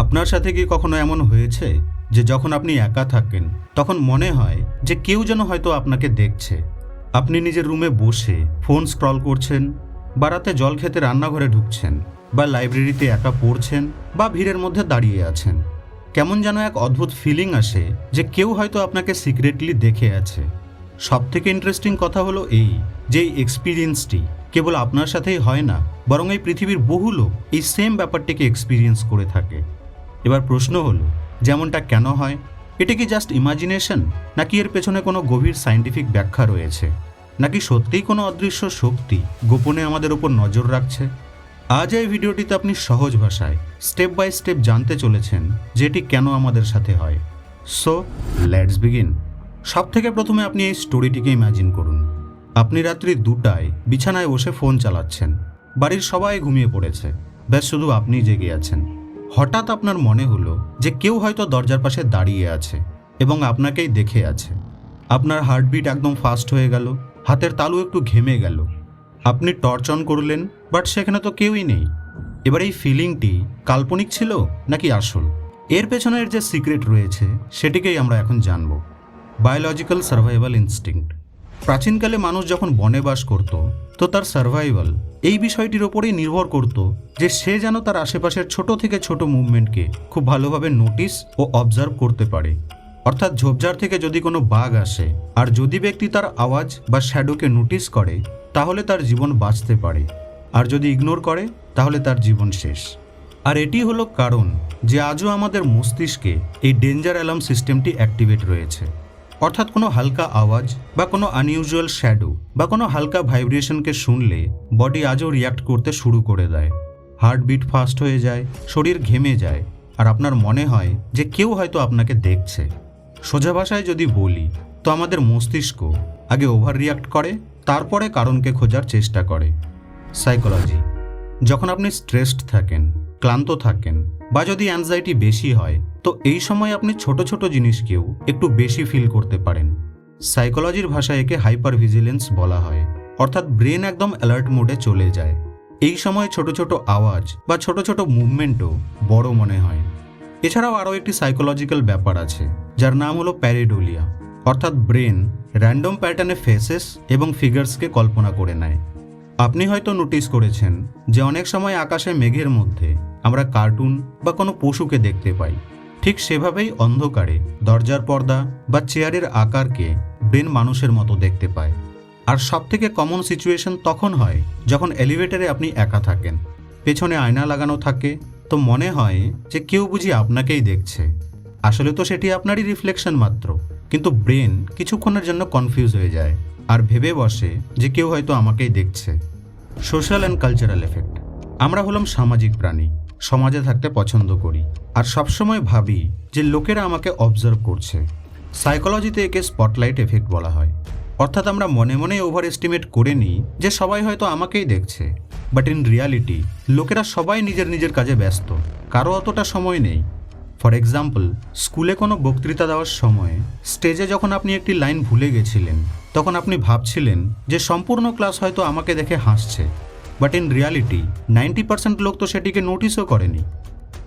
আপনার সাথে কি কখনো এমন হয়েছে যে যখন আপনি একা থাকেন তখন মনে হয় যে কেউ যেন হয়তো আপনাকে দেখছে? আপনি নিজের রুমে বসে ফোন স্ক্রল করছেন, বা রাতে জল খেতে রান্নাঘরে ঢুকছেন, বা লাইব্রেরিতে একা পড়ছেন, বা ভিড়ের মধ্যে দাঁড়িয়ে আছেন। কেমন যেন এক অদ্ভুত ফিলিং আসে যে কেউ হয়তো আপনাকে সিক্রেটলি দেখে আছে। সবথেকে ইন্টারেস্টিং কথা হলো এই যে এই এক্সপিরিয়েন্সটি কেবল আপনার সাথেই হয় না, বরং এই পৃথিবীর বহু লোক এই সেম ব্যাপারটিকে এক্সপিরিয়েন্স করে থাকে। এবার প্রশ্ন হলো, যেমনটা কেন হয়? এটা কি জাস্ট ইমাজিনেশন, নাকি এর পেছনে কোনো গভীর সায়েন্টিফিক ব্যাখ্যা রয়েছে, নাকি সত্যিই কোনো অদৃশ্য শক্তি গোপনে আমাদের উপর নজর রাখছে? আজ এই ভিডিওটিতে আপনি সহজ ভাষায় স্টেপ বাই স্টেপ জানতে চলেছেন যে এটি কেন আমাদের সাথে হয়। So let's begin. সব থেকে প্রথমে আপনি এই স্টোরিটিকে ইমাজিন করুন। আপনি রাত্রি 2টায় বিছানায় বসে ফোন চালাচ্ছেন। বাড়ির সবাই ঘুমিয়ে পড়েছে, ব্যাস শুধু আপনি জেগে আছেন। হঠাৎ আপনার মনে হলো যে কেউ হয়তো দরজার পাশে দাঁড়িয়ে আছে এবং আপনাকেই দেখে আছে। আপনার হার্টবিট একদম ফাস্ট হয়ে গেল, হাতের তালু একটু ঘেমে গেল। আপনি টর্চ অন করলেন, বাট সেখানে তো কেউই নেই। এবার এই ফিলিংটি কাল্পনিক ছিল নাকি আসল? এর পেছনের যে সিক্রেট রয়েছে সেটিকেই আমরা এখন জানব। Biological survival instinct. প্রাচীনকালে মানুষ যখন বনে বাস করত, তো তার সার্ভাইভাল এই বিষয়টির ওপরেই নির্ভর করত যে সে যেন তার আশেপাশের ছোট থেকে ছোট মুভমেন্টকে খুব ভালোভাবে নোটিস ও অবজার্ভ করতে পারে। অর্থাৎ ঝোপঝাড় থেকে যদি কোনো বাঘ আসে আর যদি ব্যক্তি তার আওয়াজ বা শ্যাডোকে নোটিস করে, তাহলে তার জীবন বাঁচতে পারে, আর যদি ইগনোর করে তাহলে তার জীবন শেষ। আর এটি হলো কারণ যে আজও আমাদের মস্তিষ্কে এই ডেঞ্জার অ্যালার্ম সিস্টেমটি অ্যাক্টিভেট রয়েছে। অর্থাৎ কোনো হালকা আওয়াজ বা কোনো আনইউজুয়াল শ্যাডো বা কোনো হালকা ভাইব্রেশনকে শুনলে বডি আজও রিয়াক্ট করতে শুরু করে দেয়। হার্টবিট ফাস্ট হয়ে যায়, শরীর ঘেমে যায়, আর আপনার মনে হয় যে কেউ হয়তো আপনাকে দেখছে। সোজা ভাষায় যদি বলি, তো আমাদের মস্তিষ্ক আগে ওভার রিয়াক্ট করে, তারপরে কারণকে খোঁজার চেষ্টা করে। সাইকোলজি। যখন আপনি স্ট্রেসড থাকেন, ক্লান্ত থাকেন, বা যদি অ্যাংজাইটি বেশি হয়, তো এই সময় আপনি ছোট ছোট জিনিসকেও একটু বেশি ফিল করতে পারেন। সাইকোলজির ভাষায় একে হাইপার ভিজিলেন্স বলা হয়। অর্থাৎ ব্রেন একদম অ্যালার্ট মোডে চলে যায়। এই সময় ছোট ছোট আওয়াজ বা ছোট ছোট মুভমেন্টও বড় মনে হয়। এছাড়াও আরও একটি সাইকোলজিক্যাল ব্যাপার আছে, যার নাম হলো প্যারেডোলিয়া। অর্থাৎ ব্রেন র্যান্ডম প্যাটার্নে ফেসেস এবং ফিগার্সকে কল্পনা করে নেয়। আপনি হয়তো নোটিস করেছেন যে অনেক সময় আকাশে মেঘের মধ্যে আমরা কার্টুন বা কোনো পশুকে দেখতে পাই। ঠিক সেভাবেই অন্ধকারে দরজার পর্দা বা চেয়ারের আকারকে ব্রেন মানুষের মতো দেখতে পায়। আর সবথেকে কমন সিচুয়েশন তখন হয় যখন এলিভেটরে আপনি একা থাকেন, পেছনে আয়না লাগানো থাকে, তো মনে হয় যে কেউ বুঝি আপনাকেই দেখছে। আসলে তো সেটি আপনারই রিফ্লেকশন মাত্র, কিন্তু ব্রেন কিছুক্ষণের জন্য কনফিউজ হয়ে যায় আর ভেবে বসে যে কেউ হয়তো আমাকেই দেখছে। Social and cultural effect. আমরা হলাম সামাজিক প্রাণী, সমাজে থাকতে পছন্দ করি, আর সবসময় ভাবি যে লোকেরা আমাকে অবজার্ভ করছে। সাইকোলজিতে একে স্পটলাইট এফেক্ট বলা হয়। অর্থাৎ আমরা মনে মনে ওভার এস্টিমেট করে নিই যে সবাই হয়তো আমাকেই দেখছে, বাট ইন রিয়ালিটি লোকেরা সবাই নিজের নিজের কাজে ব্যস্ত, কারো অতটা সময় নেই। ফর এক্সাম্পল, স্কুলে কোনো বক্তৃতা দেওয়ার সময় স্টেজে যখন আপনি একটি লাইন ভুলে গেছিলেন, তখন আপনি ভাবছিলেন যে সম্পূর্ণ ক্লাস হয়তো আমাকে দেখে হাসছে, বাট ইন রিয়ালিটি 90% লোক তো সেটিকে নোটিসও করেনি।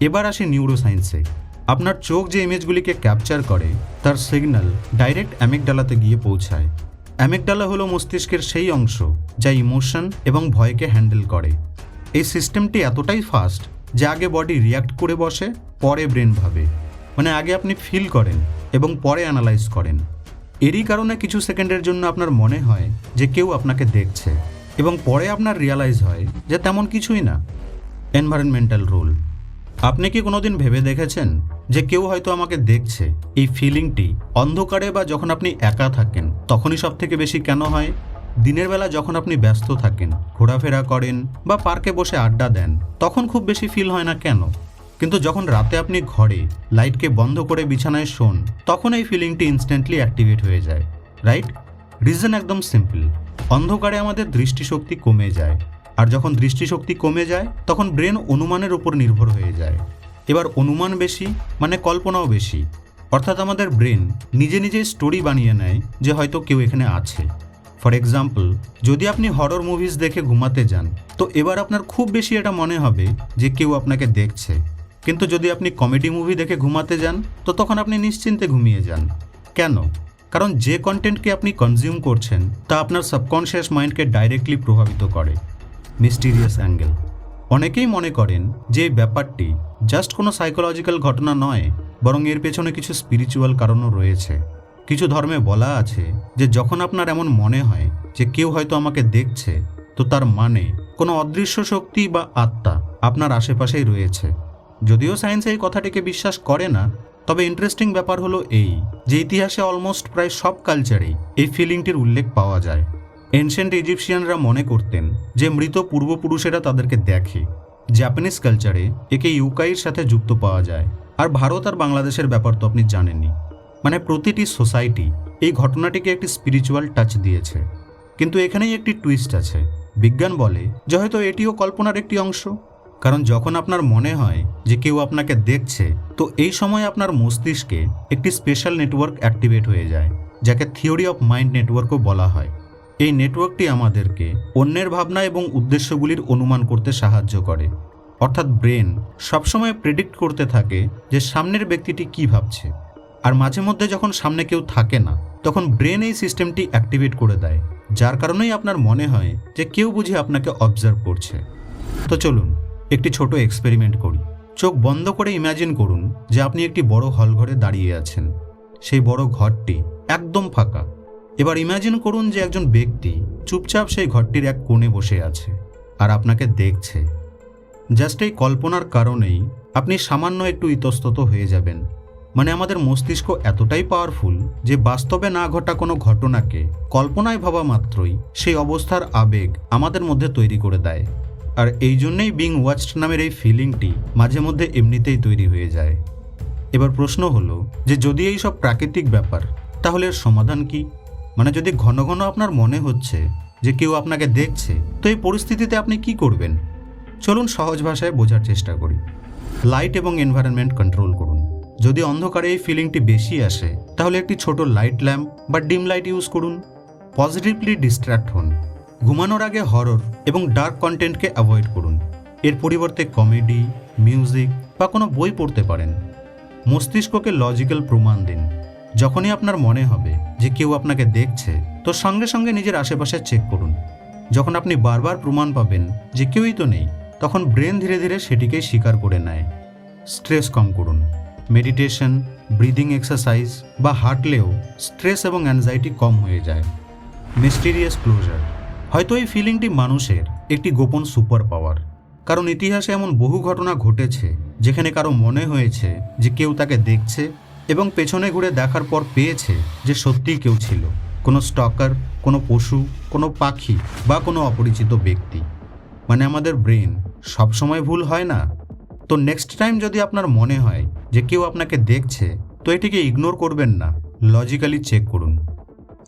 এবার আসি নিউরোসায়েন্সে। আপনার চোখ যে ইমেজগুলিকে ক্যাপচার করে, তার সিগন্যাল ডাইরেক্ট অ্যামিগডালাতে গিয়ে পৌঁছায়। অ্যামিগডালা হলো মস্তিষ্কের সেই অংশ যা ইমোশন এবং ভয়কে হ্যান্ডেল করে। এই সিস্টেমটি এতটাই ফাস্ট যে আগে বডি রিয়াক্ট করে বসে, পরে ব্রেন ভাবে। মানে আগে আপনি ফিল করেন এবং পরে অ্যানালাইজ করেন। এরই কারণে কিছু সেকেন্ডের জন্য আপনার মনে হয় যে কেউ আপনাকে দেখছে, এবং পরে আপনার রিয়ালাইজ হয় যে তেমন কিছুই না। Environmental role. আপনি কি কোনোদিন ভেবে দেখেছেন যে কেউ হয়তো আমাকে দেখছে? এই ফিলিংটি অন্ধকারে বা যখন আপনি একা থাকেন তখনই সব থেকে বেশি কেন হয়? দিনের বেলা যখন আপনি ব্যস্ত থাকেন, ঘোরাফেরা করেন বা পার্কে বসে আড্ডা দেন, তখন খুব বেশি ফিল হয় না কেন? কিন্তু যখন রাতে আপনি ঘরে লাইটকে বন্ধ করে বিছানায় শোন, তখন এই ফিলিংটি ইনস্ট্যান্টলি অ্যাক্টিভেট হয়ে যায়, রাইট? রিজন একদম সিম্পল। অন্ধকারে আমাদের দৃষ্টিশক্তি কমে যায়, আর যখন দৃষ্টিশক্তি কমে যায় তখন ব্রেন অনুমানের উপর নির্ভর হয়ে যায়। এবার অনুমান বেশি মানে কল্পনাও বেশি। অর্থাৎ আমাদের ব্রেন নিজে নিজেই স্টোরি বানিয়ে নেয় যে হয়তো কেউ এখানে আছে। ফর এক্সাম্পল, যদি আপনি হরর মুভিজ দেখে ঘুমাতে যান, তো এবার আপনার খুব বেশি এটা মনে হবে যে কেউ আপনাকে দেখছে। কিন্তু যদি আপনি কমেডি মুভি দেখে ঘুমাতে যান তো তখন আপনি নিশ্চিন্তে ঘুমিয়ে যান। কেন? কারণ যে কন্টেন্টকে আপনি কনজিউম করছেন তা আপনার সাবকনশিয়াস মাইন্ডকে ডাইরেক্টলি প্রভাবিত করে। Mysterious angle. অনেকেই মনে করেন যে এই ব্যাপারটি জাস্ট কোনো সাইকোলজিক্যাল ঘটনা নয়, বরং এর পেছনে কিছু স্পিরিচুয়াল কারণও রয়েছে। কিছু ধর্মে বলা আছে যে যখন আপনার এমন মনে হয় যে কেউ হয়তো আমাকে দেখছে, তো তার মানে কোনো অদৃশ্য শক্তি বা আত্মা আপনার আশেপাশেই রয়েছে। যদিও সায়েন্স এই কথাটিকে বিশ্বাস করে না, তবে ইন্টারেস্টিং ব্যাপার হলো এই যে ইতিহাসে অলমোস্ট প্রায় সব কালচারেই এই ফিলিংটির উল্লেখ পাওয়া যায়। এনশিয়েন্ট ইজিপশিয়ানরা মনে করতেন যে মৃত পূর্বপুরুষেরা তাদেরকে দেখে। জাপানিজ কালচারে একে ইউকাইয়ের সাথে যুক্ত পাওয়া যায়। আর ভারত আর বাংলাদেশের ব্যাপার তো আপনি জানেনই। মানে প্রতিটি সোসাইটি এই ঘটনাটিকে একটি স্পিরিচুয়াল টাচ দিয়েছে। কিন্তু এখানেই একটি টুইস্ট আছে। বিজ্ঞান বলে যে হয়তো এটিও কল্পনার একটি অংশ। কারণ যখন আপনার মনে হয় যে কেউ আপনাকে দেখছে, তো এই সময় আপনার মস্তিষ্কে একটি স্পেশাল নেটওয়ার্ক অ্যাক্টিভেট হয়ে যায়, যাকে থিওরি অফ মাইন্ড নেটওয়ার্কও বলা হয়। এই নেটওয়ার্কটি আমাদেরকে অন্যের ভাবনা এবং উদ্দেশ্যগুলির অনুমান করতে সাহায্য করে। অর্থাৎ ব্রেন সবসময় প্রেডিক্ট করতে থাকে যে সামনের ব্যক্তিটি কী ভাবছে। আর মাঝে মধ্যে যখন সামনে কেউ থাকে না, তখন ব্রেন এই সিস্টেমটি অ্যাক্টিভেট করে দেয়, যার কারণেই আপনার মনে হয় যে কেউ বুঝি আপনাকে অবজার্ভ করছে। তো চলুন একটি ছোট এক্সপেরিমেন্ট করি। চোখ বন্ধ করে ইমাজিন করুন যে আপনি একটি বড় হল ঘরে দাঁড়িয়ে আছেন। সেই বড় ঘরটি একদম ফাঁকা। এবার ইমাজিন করুন যে একজন ব্যক্তি চুপচাপ সেই ঘরটির এক কোণে বসে আছে আর আপনাকে দেখছে। জাস্ট এই কল্পনার কারণেই আপনি সামান্য একটু ইতস্তত হয়ে যাবেন। মানে আমাদের মস্তিষ্ক এতটাই পাওয়ারফুল যে বাস্তবে না ঘটা কোনো ঘটনাকে কল্পনায় ভাবা মাত্রই সেই অবস্থার আবেগ আমাদের মধ্যে তৈরি করে দেয়। আর এই জন্যেই বিং ওয়াচড নামের এই ফিলিংটি মাঝে মধ্যে এমনিতেই তৈরি হয়ে যায়। এবার প্রশ্ন হলো যে যদি এই সব প্রাকৃতিক ব্যাপার, তাহলে এর সমাধান কি? মানে যদি ঘন ঘন আপনার মনে হচ্ছে যে কেউ আপনাকে দেখছে, তো এই পরিস্থিতিতে আপনি কি করবেন? চলুন সহজ ভাষায় বোঝার চেষ্টা করি। লাইট এবং এনভায়রনমেন্ট কন্ট্রোল করুন। যদি অন্ধকারে এই ফিলিংটি বেশি আসে, তাহলে একটি ছোট লাইট ল্যাম্প বা ডিম লাইট ইউজ করুন। পজিটিভলি ডিস্ট্র্যাক্ট হন। ঘুমানোর আগে হরর এবং ডার্ক কন্টেন্টকে অ্যাভয়েড করুন। এর পরিবর্তে কমেডি, মিউজিক বা কোনো বই পড়তে পারেন। মস্তিষ্ককে লজিক্যাল প্রমাণ দিন। যখনই আপনার মনে হবে যে কেউ আপনাকে দেখছে, তো সঙ্গে সঙ্গে নিজের আশেপাশে চেক করুন। যখন আপনি বারবার প্রমাণ পাবেন যে কেউই তো নেই, তখন ব্রেন ধীরে ধীরে সেটিকেই স্বীকার করে নেয়। স্ট্রেস কম করুন। মেডিটেশন, ব্রিদিং এক্সারসাইজ বা হাঁটলেও স্ট্রেস এবং অ্যাংজাইটি কম হয়ে যায়। Mysterious closure. হয়তো এই ফিলিংটি মানুষের একটি গোপন সুপার পাওয়ার। কারণ ইতিহাসে এমন বহু ঘটনা ঘটেছে যেখানে কারো মনে হয়েছে যে কেউ তাকে দেখছে এবং পেছনে ঘুরে দেখার পর পেয়েছে যে সত্যিই কেউ ছিল। কোনো স্টকার, কোনো পশু, কোনো পাখি বা কোনো অপরিচিত ব্যক্তি। মানে আমাদের ব্রেন সবসময় ভুল হয় না। তো নেক্সট টাইম যদি আপনার মনে হয় যে কেউ আপনাকে দেখছে, তো এটিকে ইগনোর করবেন না, লজিক্যালি চেক করুন।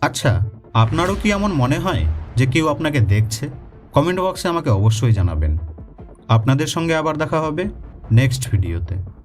আচ্ছা, আপনারও কি এমন মনে হয় যে কেউ আপনাকে দেখছে? কমেন্ট বক্সে আমাকে অবশ্যই জানাবেন। আপনাদের সঙ্গে আবার দেখা হবে নেক্সট ভিডিওতে।